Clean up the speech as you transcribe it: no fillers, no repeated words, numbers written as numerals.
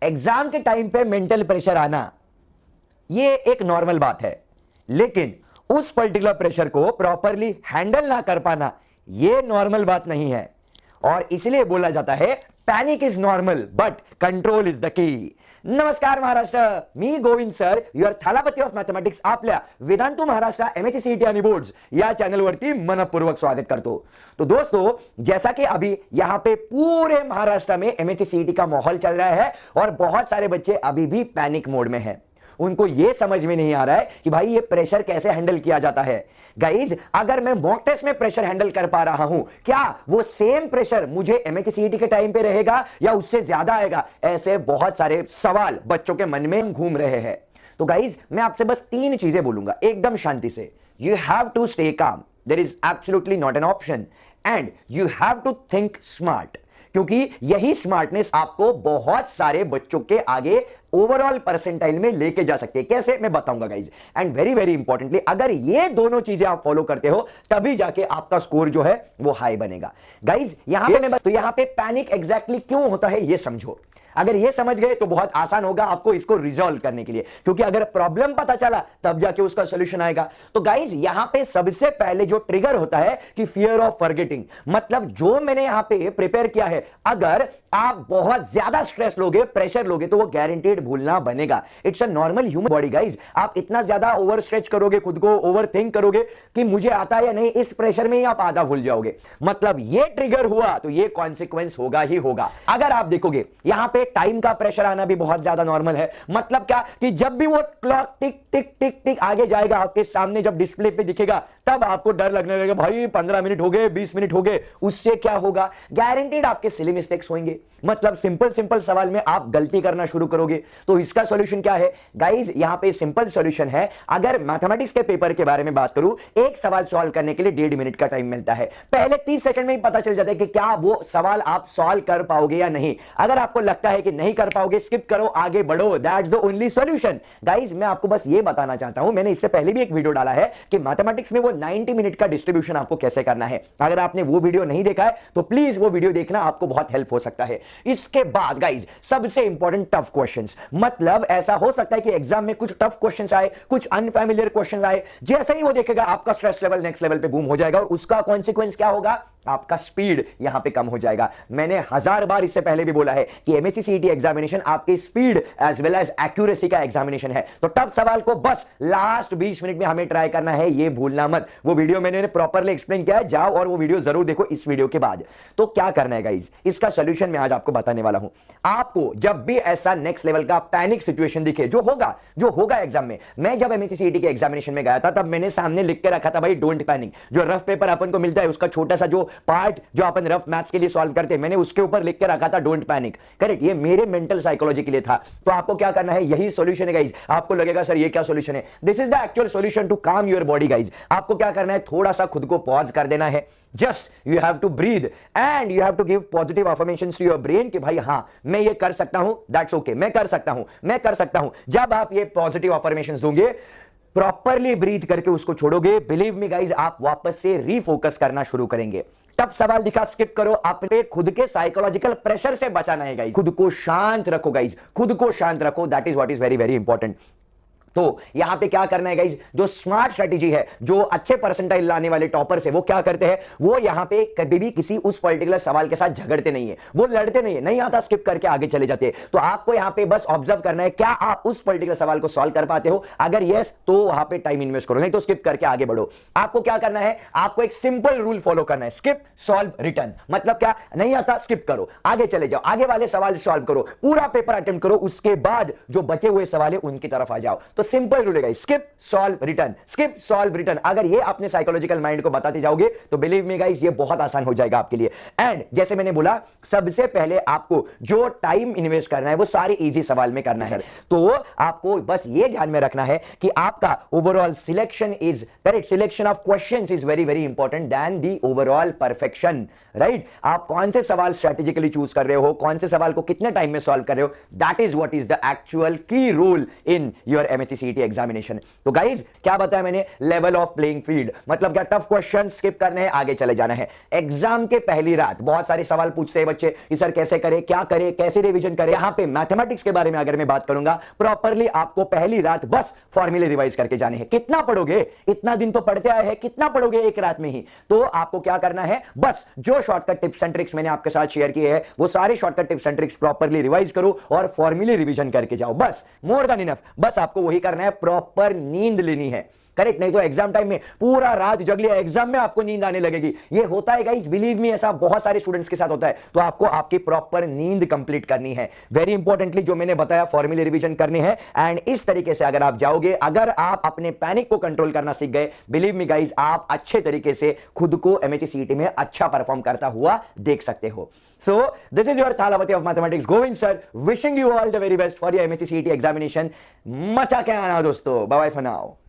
Exam के time पे mental pressure आना ये एक नॉर्मल बात है, लेकिन उस पर्टिकुलर प्रेशर को प्रॉपरली हैंडल ना कर पाना ये नॉर्मल बात नहीं है। और इसलिए बोला जाता है panic is normal but control is the key. नमस्कार महाराष्ट्र, मी Govind sir, your Thalapathy of mathematics आपल्या वेदांतू महाराष्ट्र MHCET आणि बोर्ड्स या चॅनलवरती मनपूर्वक स्वागत करतो। तो दोस्तों, जैसा कि अभी यहां पे पूरे महाराष्ट्र में MHCET का माहौल चल रहा है और बहुत सारे बच्चे अभी भी पैनिक मोड में हैं। उनको यह समझ में नहीं आ रहा है कि भाई ये प्रेशर कैसे हैंडल किया जाता है। गाइज, अगर मैं मॉक टेस्ट में प्रेशर हैंडल कर पा रहा हूं, क्या वो सेम प्रेशर मुझे MHCET के टाइम पे रहेगा या उससे ज्यादा आएगा? ऐसे बहुत सारे सवाल बच्चों के मन में घूम रहे हैं। तो गाइज, मैं आपसे बस 3 चीजें बोलूंगा एकदम शांति से। You have to stay calm, there is absolutely not an option, and you have to think smart, क्योंकि यही स्मार्टनेस आपको बहुत सारे बच्चों के आगे ओवरऑल परसेंटाइल में लेके जा सकते हैं। कैसे, मैं बताऊंगा guys. And very very importantly, अगर ये दोनों चीजें आप फॉलो करते हो तभी जाके आपका स्कोर जो है वो हाई बनेगा। गाइज, यहां पे पैनिक एग्जैक्टली क्यों होता है ये समझो। अगर ये समझ गए तो बहुत आसान होगा आपको इसको रिजॉल्व करने के लिए, क्योंकि अगर प्रॉब्लम पता चला तब जाके उसका सॉल्यूशन आएगा। तो गाइज, यहां पे सबसे पहले जो ट्रिगर होता है कि फियर ऑफ फॉरगेटिंग, मतलब जो मैंने यहां पे प्रिपेयर किया है, अगर आप बहुत ज्यादा स्ट्रेस लोगे, प्रेशर लोगे, तो वो गारंटीड भूलना बनेगा। It's a normal human body guys. आप इतना ज्यादा ओवर स्ट्रेच करोगे, खुद को ओवर थिंक करोगे कि मुझे आता है या नहीं, इस प्रेशर में ही आप आधा भूल जाओगे। मतलब ये ट्रिगर हुआ तो ये कॉन्सिक्वेंस होगा ही होगा। अगर आप देखोगे यहां पे टाइम का प्रेशर आना भी बहुत ज्यादा नॉर्मल है। मतलब क्या कि जब भी वो क्लॉक टिक टिक टिक टिक आगे जाएगा आपके सामने, जब डिस्प्ले पे दिखेगा, तब आपको डर लगने लगेगा, भाई 15 मिनट हो गए, 20 मिनट हो गए। उससे क्या होगा? गारंटीड आपके सिली मिस्टेक्स होंगे। मतलब सिंपल सवाल में आप गलती करना शुरू करोगे। तो इसका सॉल्यूशन क्या है गाइज? यहां पे सिंपल सॉल्यूशन है। अगर मैथमेटिक्स के पेपर के बारे में बात करूं, एक सवाल सॉल्व करने के लिए 1.5 मिनट का टाइम मिलता है। पहले 30 सेकंड में ही पता चल जाता है कि क्या वो सवाल आप सॉल्व कर पाओगे या नहीं। अगर आपको लगता है कि नहीं कर पाओगे, स्किप करो, आगे बढ़ो। That's the only solution. Guys, मैं आपको बस ये बताना चाहता हूं, मैंने इससे पहले भी एक वीडियो डाला है कि मैथमेटिक्स में वो 90 मिनट का डिस्ट्रीब्यूशन आपको कैसे करना है। अगर आपने वो वीडियो नहीं देखा है तो प्लीज वो वीडियो देखना, आपको बहुत हेल्प हो सकता है। इसके बाद गाइज, सबसे इंपॉर्टेंट टफ क्वेश्चंस। मतलब ऐसा हो सकता है कि एग्जाम में कुछ टफ क्वेश्चंस आए, कुछ अनफैमिलियर क्वेश्चंस आए। जैसे ही वो देखेगा आपका स्ट्रेस लेवल नेक्स्ट लेवल पे बूम हो जाएगा, और उसका कॉन्सिक्वेंस क्या होगा? आपका स्पीड यहां पे कम हो जाएगा। मैंने 1000 बार इससे पहले भी बोला है कि MHCET एग्जामिनेशन आपकी speed as well as accuracy का एग्जामिनेशन है। तो टफ सवाल को बस लास्ट 20 मिनट में हमें ट्राई करना है, ये भूलना मत। वो वीडियो मैंने प्रॉपरली एक्सप्लेन किया है, जाओ और वो वीडियो जरूर देखो इस वीडियो के बाद। तो क्या करना है गाइज, इसका सोल्यूशन मैं आज आपको बताने वाला हूं। आपको जब भी ऐसा नेक्स्ट लेवल का पैनिक सिचुएशन दिखे, जो होगा एग्जाम में। मैं जब MHCET के एग्जामिनेशन में गया था, तब मैंने सामने लिख के रखा था, भाई डोंट पैनिक। जो रफ पेपर अपन को मिलता है, उसका छोटा सा जो पार्ट जो अपन रफ मैथ्स के लिए सॉल्व करते हैं, मैंने उसके ऊपर लिख के रखा था डोंट पैनिक। करेक्ट, ये मेरे मेंटल साइकोलॉजी के लिए था। तो आपको क्या करना है, यही सॉल्यूशन है गाइज। आपको लगेगा सर ये क्या सॉल्यूशन है? This is the actual solution to calm your body guys. आपको क्या करना है, थोड़ा सा खुद को पॉज कर देना है। Just you have to breathe and you have to give positive affirmations to your brain कि भाई हाँ, मैं ये कर सकता हूं, दैट्स ओके, मैं कर सकता हूं, मैं कर सकता हूं। जब आप ये पॉजिटिव अफर्मेशंस दोगे, प्रॉपरली ब्रीथ करके उसको छोड़ोगे, बिलीव मी गाइज, आप वापस से रीफोकस करना शुरू करेंगे। टफ सवाल दिखा, स्किप करो। अपने खुद के साइकोलॉजिकल प्रेशर से बचाना है गाइज। खुद को शांत रखो गाइज, खुद को शांत रखो। That is what is very very important. तो यहां पे क्या करना है गाइज, जो स्मार्ट स्ट्रेटेजी है, जो अच्छे परसेंटाइल लाने वाले टॉपर्स है, वो क्या करते हैं, वो यहां पे कभी भी किसी उस पर्टिकुलर सवाल के साथ झगड़ते नहीं है, वो लड़ते नहीं है, नहीं आता स्किप करके आगे चले जाते हैं। तो आपको यहां पे बस ऑब्जर्व करना है, क्या आप उस पर्टिकुलर सवाल को सॉल्व कर पाते हो? अगर यस, तो वहां पे टाइम इन्वेस्ट करो, नहीं तो स्किप करके आगे बढ़ो। आपको क्या करना है, आपको एक सिंपल रूल फॉलो करना है, स्किप सॉल्व रिटर्न। मतलब क्या, नहीं आता स्किप करो, आगे चले जाओ, आगे वाले सवाल सॉल्व करो, पूरा पेपर अटेम्प्ट करो, उसके बाद जो बचे हुए सवाल है उनकी तरफ आ जाओ। तो सिंपल रूल है, skip solve return, skip solve return. अगर ये अपने साइकोलॉजिकल माइंड को बताते जाओगे तो बिलीव मी गाइस, ये बहुत आसान हो जाएगा आपके लिए। एंड जैसे मैंने बोला, सबसे पहले आपको जो टाइम इन्वेस्ट करना है वो सारे इजी सवाल में करना है। तो आपको बस ये ध्यान में रखना है कि आपका overall selection is correct, selection of questions is very very important then the overall perfection. Right, आप कौन से सवाल स्ट्रेटेजिकली चूज कर रहे हो, कौन से सवाल को कितने टाइम में सॉल्व कर रहे हो, that is what is the actual key rule in your MHCET MHCET examination. तो गाइज क्या बताया मैंने, लेवल ऑफ प्लेइंग फील्ड, मतलब क्या टफ क्वेश्चन स्किप करने हैं, आगे चले जाना है। एग्जाम के पहली रात बहुत सारे सवाल पूछते हैं बच्चे कि सर कैसे करें, क्या करें, कैसे रिवीजन करें। यहां पे मैथमेटिक्स के बारे में अगर मैं बात करूंगा, प्रॉपरली आपको पहली रात बस फॉर्मूले रिवाइज करके जाने हैं। कितना पढ़ोगे, इतना दिन तो पढ़ते आए हैं, कितना पढ़ोगे एक रात में ही। तो आपको क्या करना है, बस जो शॉर्टकट टिप्स एंड ट्रिक्स मैंने आपके साथ शेयर किए हैं वो सारे shortcut tips and tricks properly revise करो और फॉर्मूले रिवीजन करके जाओ, बस मोर देन इनफ। बस आपको वही करना है, प्रॉपर नींद लेनी है, करेक्ट। नहीं तो एग्जाम टाइम में पूरा रात जग लिया, एग्जाम में आपको नींद आने लगेगी। ये होता है गाइस, बिलीव मी, ऐसा बहुत सारे स्टूडेंट्स के साथ होता है। तो आपको आपकी प्रॉपर नींद कंप्लीट करनी है। वेरी इंपॉर्टेंटली जो मैंने बताया, फॉर्मूले रिवीजन करने हैं, एंड इस तरीके से अगर आप जाओगे, अगर आप अपने पैनिक को कंट्रोल करना सीख गए, बिलीव मी गाइस, आप अच्छे तरीके से खुद को एमएचसीईटी में अच्छा परफॉर्म करता हुआ देख सकते हो। So, this is your Thalavati of Mathematics, Govind sir, wishing you all the very best for your MHCET examination. मचा के आना दोस्तों, bye bye for now.